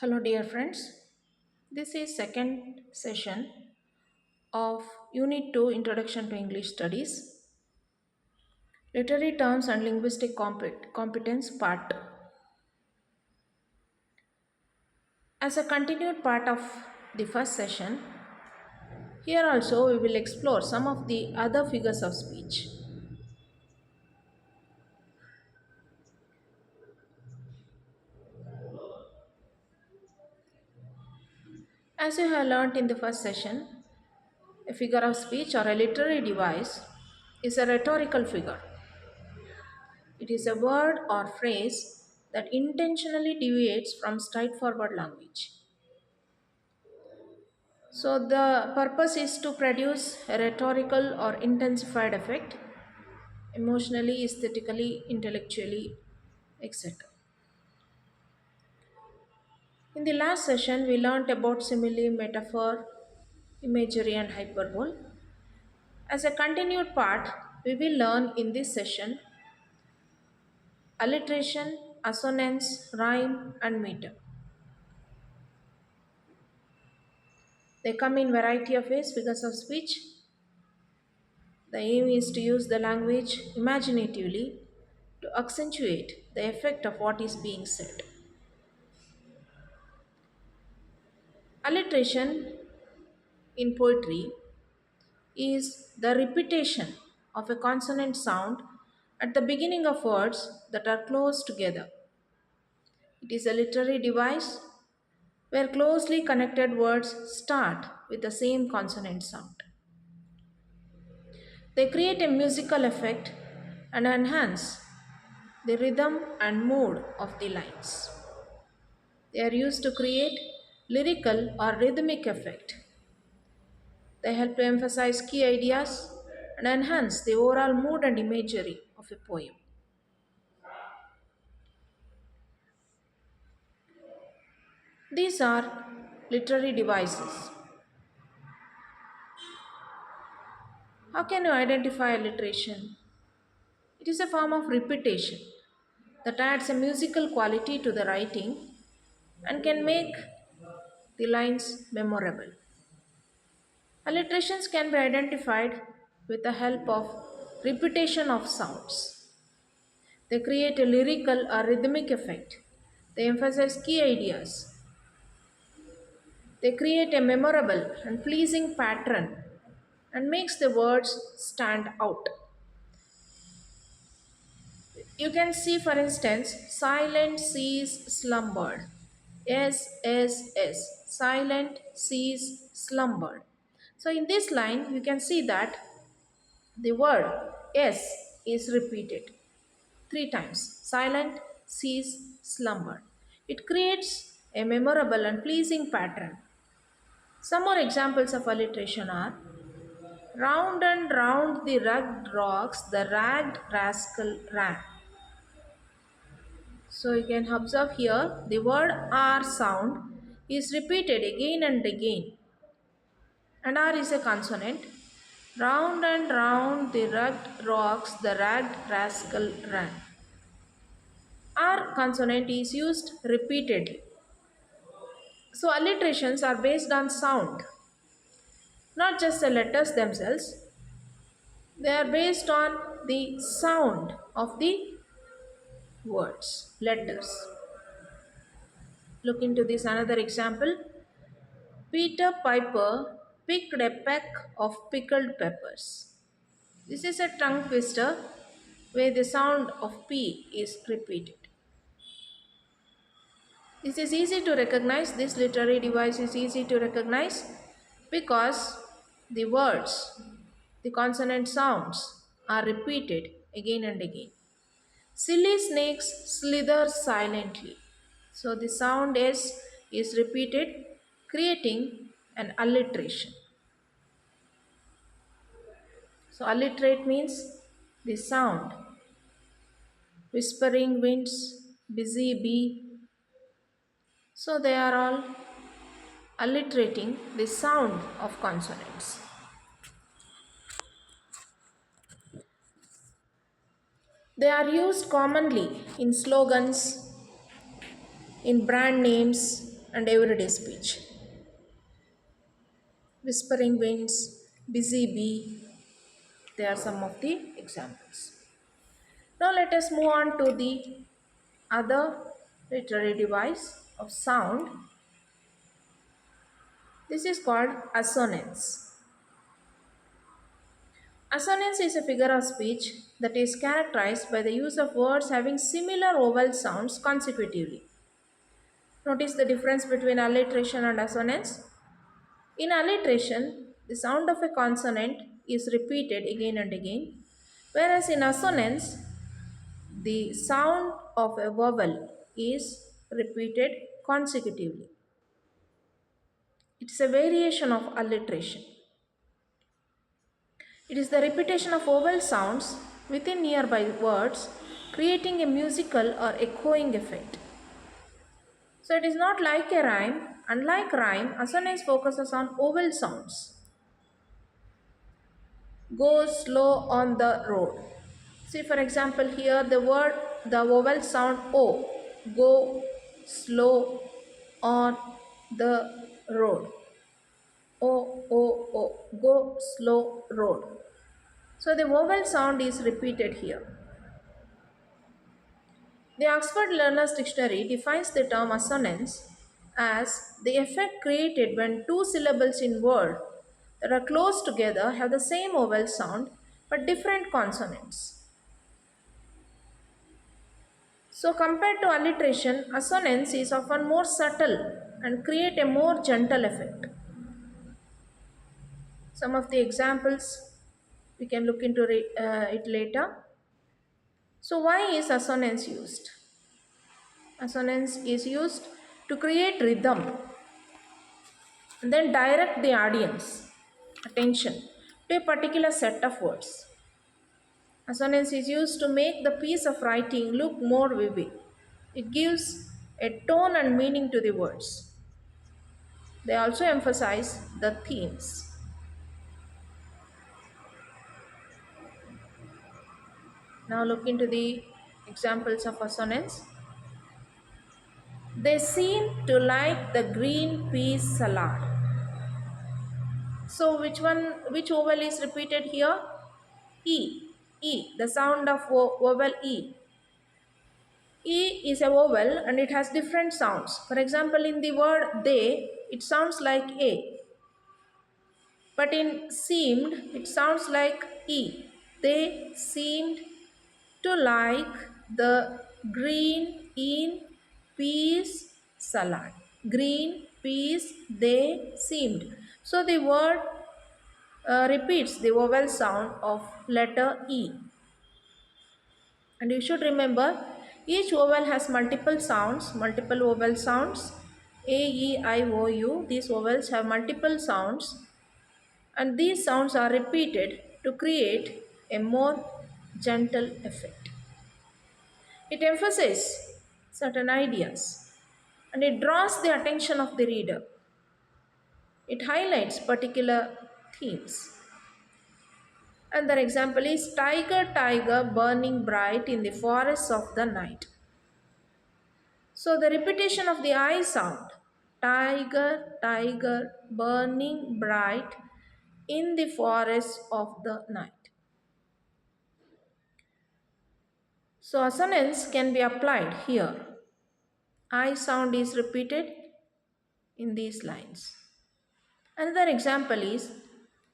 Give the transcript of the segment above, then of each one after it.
Hello dear friends. This is second session of Unit 2 Introduction to English Studies. Literary Terms and Linguistic Competence Part. As a continued part of the first session, here also we will explore some of the other figures of speech. As you have learnt in the first session, a figure of speech or a literary device is a rhetorical figure. It is a word or phrase that intentionally deviates from straightforward language. So, the purpose is to produce a rhetorical or intensified effect, emotionally, aesthetically, intellectually, etc. In the last session, we learnt about simile, metaphor, imagery, and hyperbole. As a continued part, we will learn in this session alliteration, assonance, rhyme, and meter. They come in variety of ways, figures of speech. The aim is to use the language imaginatively to accentuate the effect of what is being said. Alliteration in poetry is the repetition of a consonant sound at the beginning of words that are close together. It is a literary device where closely connected words start with the same consonant sound. They create a musical effect and enhance the rhythm and mood of the lines. They are used to create lyrical or rhythmic effect. They help to emphasize key ideas and enhance the overall mood and imagery of a poem. These are literary devices. How can you identify alliteration? It is a form of repetition that adds a musical quality to the writing and can make the lines memorable. Alliterations can be identified with the help of repetition of sounds. They create a lyrical or rhythmic effect. They emphasize key ideas. They create a memorable and pleasing pattern and makes the words stand out. You can see, for instance, silent seas slumbered. S. Silent seas slumbered. So in this line, you can see that the word S is repeated three times. Silent seas slumbered. It creates a memorable and pleasing pattern. Some more examples of alliteration are round and round the rugged rocks the ragged rascal ran. So you can observe here the word R sound is repeated again and again, and R is a consonant. Round and round the rugged rocks the ragged rascal ran. R consonant is used repeatedly. So alliterations are based on sound, not just the letters themselves. They are based on the sound of the words, letters. Look into this another example. Peter Piper picked a peck of pickled peppers. This is a tongue twister where the sound of P is repeated. This is easy to recognize. This literary device is easy to recognize because the words, the consonant sounds are repeated again and again. Silly snakes slither silently. So the sound S is repeated, creating an alliteration. So alliterate means the sound. Whispering winds, busy bee. So they are all alliterating the sound of consonants. They are used commonly in slogans, in brand names, and everyday speech. Whispering winds, busy bee, they are some of the examples. Now let us move on to the other literary device of sound. This is called assonance. Assonance is a figure of speech that is characterized by the use of words having similar vowel sounds consecutively. Notice the difference between alliteration and assonance. In alliteration, the sound of a consonant is repeated again and again, whereas in assonance, the sound of a vowel is repeated consecutively. It is a variation of alliteration. It is the repetition of vowel sounds within nearby words, creating a musical or echoing effect. So it is not like a rhyme. Unlike rhyme, assonance focuses on vowel sounds. Go slow on the road. See, for example, here the vowel sound O. Go slow on the road. O, O, O. Go slow road. So the vowel sound is repeated here. The Oxford Learner's Dictionary defines the term assonance as the effect created when two syllables in word that are close together have the same vowel sound but different consonants. So compared to alliteration, assonance is often more subtle and create a more gentle effect. Some of the examples we can look into it later. So why is assonance used? Assonance is used to create rhythm and then direct the audience attention to a particular set of words. Assonance is used to make the piece of writing look more vivid. It gives a tone and meaning to the words. They also emphasize the themes. Now look into the examples of assonance. They seem to like the green peas salad. So which vowel is repeated here? E. E. The sound of vowel E. E is a vowel and it has different sounds. For example, in the word they, it sounds like A. But in seemed, it sounds like E. They seemed to like the green in peas salad. Green peas, they seemed. So the word repeats the vowel sound of letter E. And you should remember each vowel has multiple sounds, multiple vowel sounds. A, E, I, O, U. These vowels have multiple sounds and these sounds are repeated to create a more gentle effect. It emphasizes certain ideas and it draws the attention of the reader. It highlights particular themes. Another example is tiger, tiger, burning bright in the forests of the night. So the repetition of the I sound, tiger, tiger, burning bright in the forests of the night. So assonance can be applied here. I sound is repeated in these lines. Another example is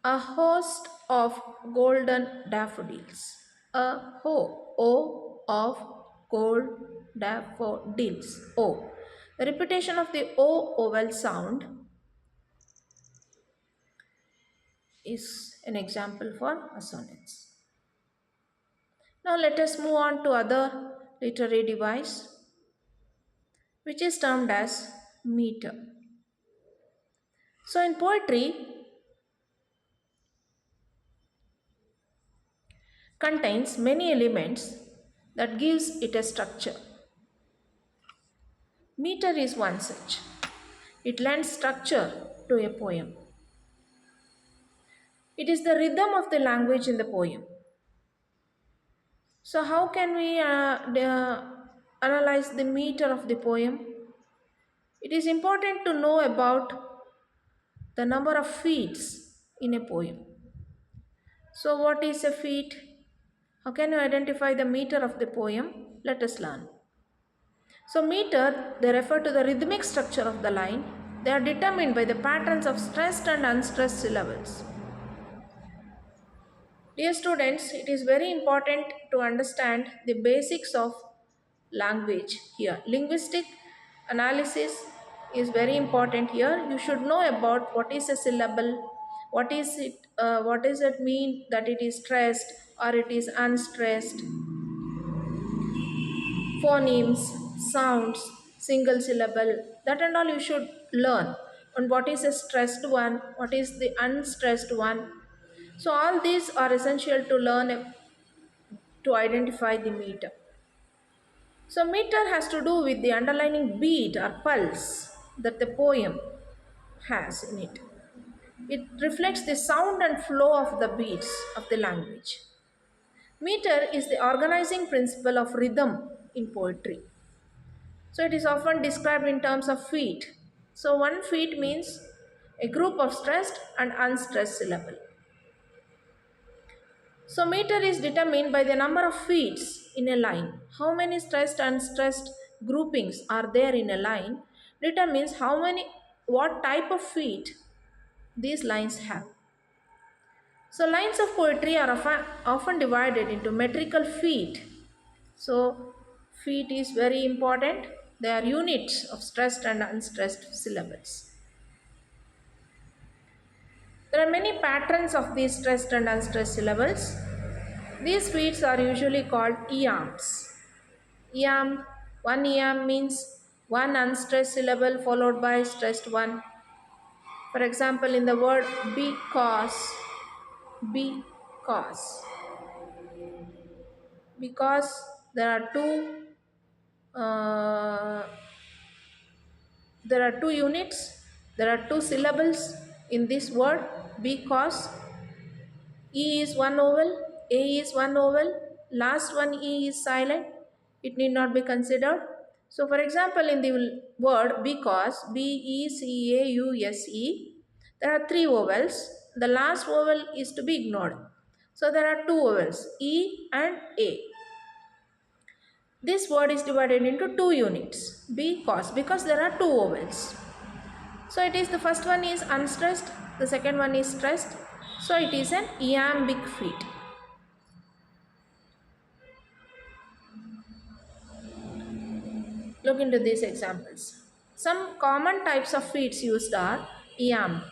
a host of golden daffodils. A O of gold daffodils. O. The repetition of the O vowel sound is an example for assonance. Now let us move on to other literary device which is termed as meter. So in poetry contains many elements that gives it a structure. Meter is one such. It lends structure to a poem. It is the rhythm of the language in the poem. So how can we analyze the meter of the poem? It is important to know about the number of feet in a poem. So, what is a feet? How can you identify the meter of the poem? Let us learn. So, meter, they refer to the rhythmic structure of the line. They are determined by the patterns of stressed and unstressed syllables. Dear students, it is very important to understand the basics of language here. Linguistic analysis is very important here. You should know about what is a syllable, what does it mean that it is stressed or it is unstressed, phonemes, sounds, single syllable, that and all you should learn. And what is a stressed one, what is the unstressed one. So all these are essential to learn to identify the meter. So meter has to do with the underlying beat or pulse that the poem has in it. It reflects the sound and flow of the beats of the language. Meter is the organizing principle of rhythm in poetry. So it is often described in terms of feet. So one feet means a group of stressed and unstressed syllable. So meter is determined by the number of feet in a line. How many stressed and unstressed groupings are there in a line determines what type of feet these lines have. So lines of poetry are often divided into metrical feet. So feet is very important. They are units of stressed and unstressed syllables. There are many patterns of these stressed and unstressed syllables. These feet are usually called iambs. Iamb, one iamb means one unstressed syllable followed by stressed one. For example, in the word because, because there are uh, units, there are two syllables in this word because. E is one vowel, A is one vowel, last one E is silent, it need not be considered. So, for example, in the word because, Because, there are three vowels, the last vowel is to be ignored. So, there are two vowels, E and A. This word is divided into two units, because there are two vowels. So, it is the first one is unstressed, the second one is stressed. So, it is an iambic feet. Look into these examples. Some common types of feet used are iamb.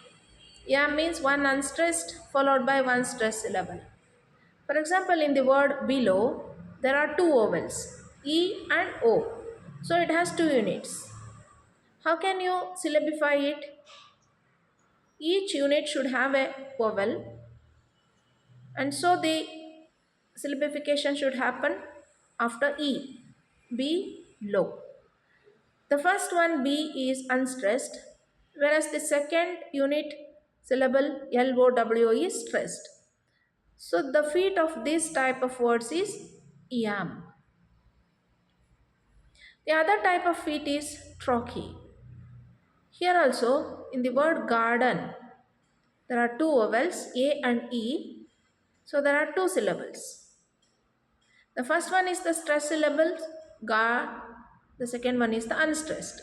Iamb means one unstressed followed by one stressed syllable. For example, in the word below, there are two vowels, E and O. So it has two units. How can you syllabify it? Each unit should have a vowel, and so the syllabification should happen after E. Below. The first one B is unstressed, whereas the second unit syllable LOW is stressed. So the feet of this type of words is iamb. The other type of feet is trochee. Here also in the word garden there are two vowels A and E. So there are two syllables. The first one is the stressed syllable ga, the second one is the unstressed.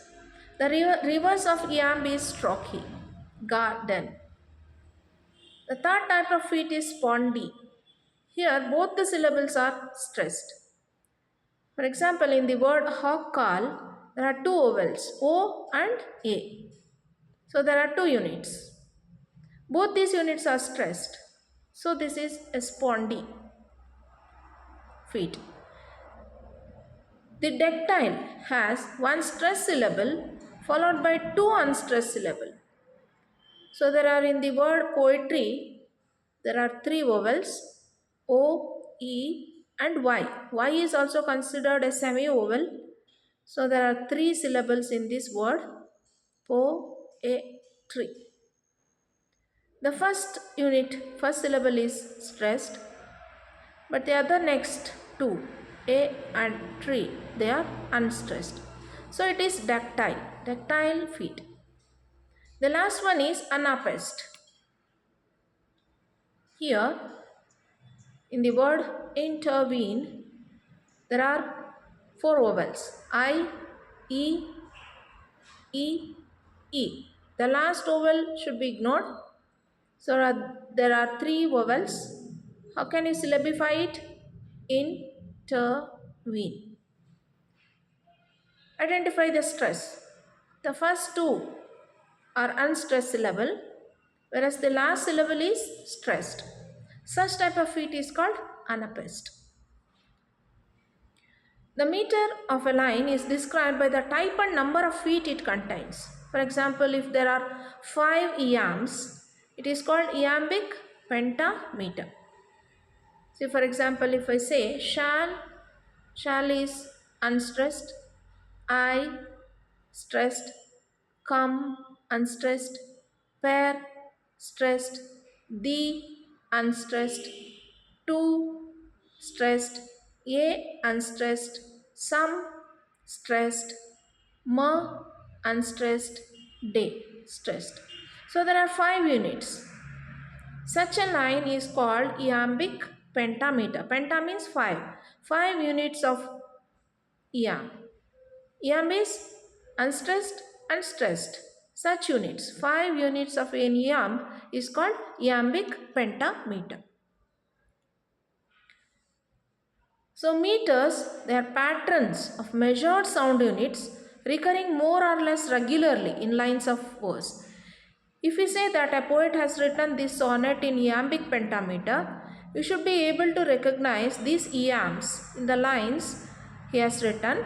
The reverse of iamb is trochee, garden. The third type of feet is spondy. Here both the syllables are stressed. For example, in the word hawk call, there are two vowels O and A. So there are two units. Both these units are stressed. So this is a spondy feet. The dactyl has one stressed syllable followed by two unstressed syllables. So there are in the word poetry, there are three vowels O, E and Y. Y is also considered a semi-vowel. So there are three syllables in this word poetry. The first syllable is stressed, but the other next two, A and tree, they are unstressed. So it is dactyl feet. The last one is anapest. Here, in the word intervene, there are four vowels I, E, E, E. The last vowel should be ignored. So there are three vowels. How can you syllabify it? Intervene. Identify the stress. The first two are unstressed syllable, whereas the last syllable is stressed. Such type of feet is called anapest. The meter of a line is described by the type and number of feet it contains. For example, if there are 5 iambs, it is called iambic pentameter. See, for example, if I say shall is unstressed, I stressed, come unstressed, pair stressed, the unstressed, two stressed, a unstressed, some stressed, unstressed, day stressed. So there are 5 units. Such a line is called iambic pentameter. Penta means 5. 5 units of iamb. Iamb is unstressed and stressed. Such units, 5 units of an iamb is called iambic pentameter. So meters, they are patterns of measured sound units recurring more or less regularly in lines of verse. If we say that a poet has written this sonnet in iambic pentameter, you should be able to recognize these iambs in the lines he has written,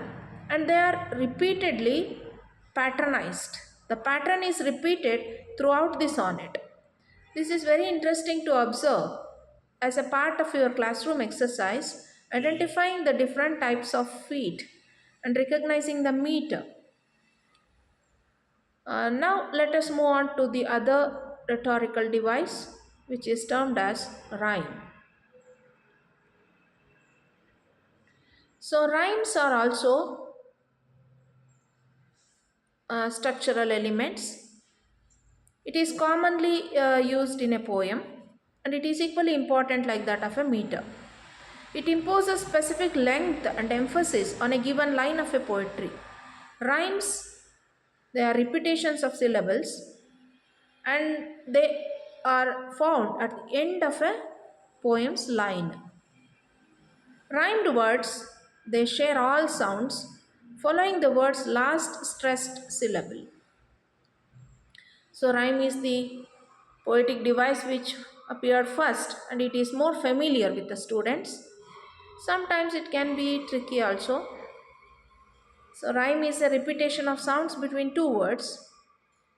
and they are repeatedly patternized. The pattern is repeated throughout the sonnet. This is very interesting to observe as a part of your classroom exercise, identifying the different types of feet and recognizing the meter. Now let us move on to the other rhetorical device, which is termed as rhyme. So rhymes are also structural elements. It is commonly used in a poem, and it is equally important like that of a meter. It imposes specific length and emphasis on a given line of a poetry. Rhymes, they are repetitions of syllables, and they are found at the end of a poem's line. Rhymed words, they share all sounds following the word's last stressed syllable. So rhyme is the poetic device which appeared first, and it is more familiar with the students. Sometimes it can be tricky also. So rhyme is a repetition of sounds between two words,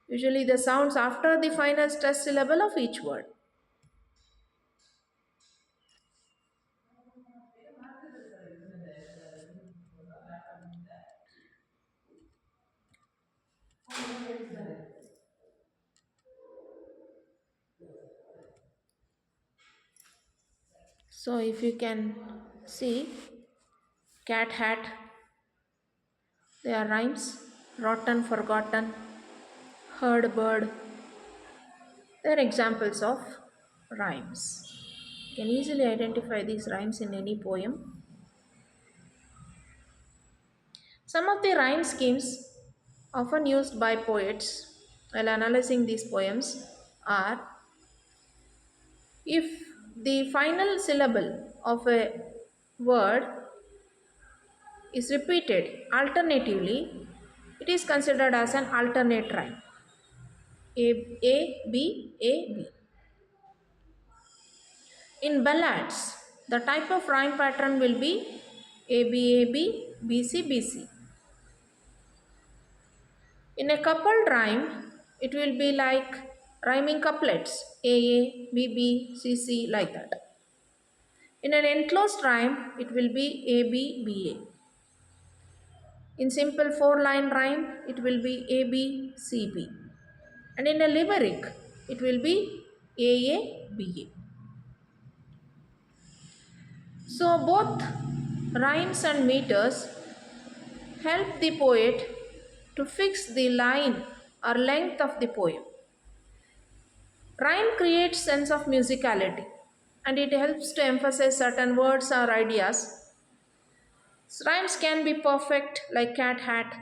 usually the sounds after the final stressed syllable of each word. So if you can see, cat hat, they are rhymes. Rotten, forgotten, herd, bird, they are examples of rhymes. You can easily identify these rhymes in any poem. Some of the rhyme schemes often used by poets while analyzing these poems are: if the final syllable of a word is repeated alternatively, it is considered as an alternate rhyme. A, B. In ballads, the type of rhyme pattern will be A, B, B, C. In a coupled rhyme, it will be like rhyming couplets A, B, C, like that. In an enclosed rhyme, it will be A, B. In simple 4-line rhyme, it will be A, B. And in a limerick, it will be A, B. So both rhymes and meters help the poet to fix the line or length of the poem. Rhyme creates sense of musicality and it helps to emphasize certain words or ideas. Rhymes can be perfect like cat hat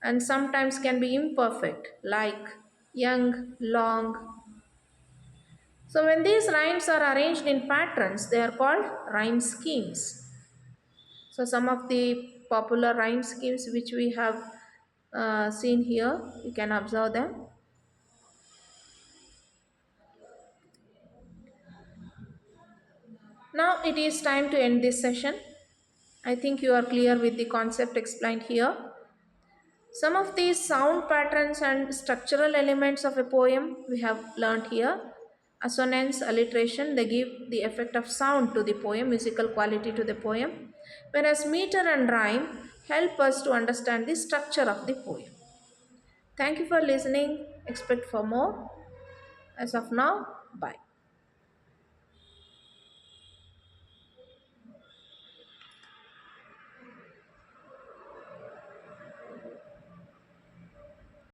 and sometimes can be imperfect like young, long. So when these rhymes are arranged in patterns, they are called rhyme schemes. So some of the popular rhyme schemes which we have seen here, you can observe them. Now it is time to end this session. I think you are clear with the concept explained here. Some of these sound patterns and structural elements of a poem we have learned here. Assonance, alliteration, they give the effect of sound to the poem, musical quality to the poem, whereas meter and rhyme help us to understand the structure of the poem. Thank you for listening. Expect for more. As of now, bye.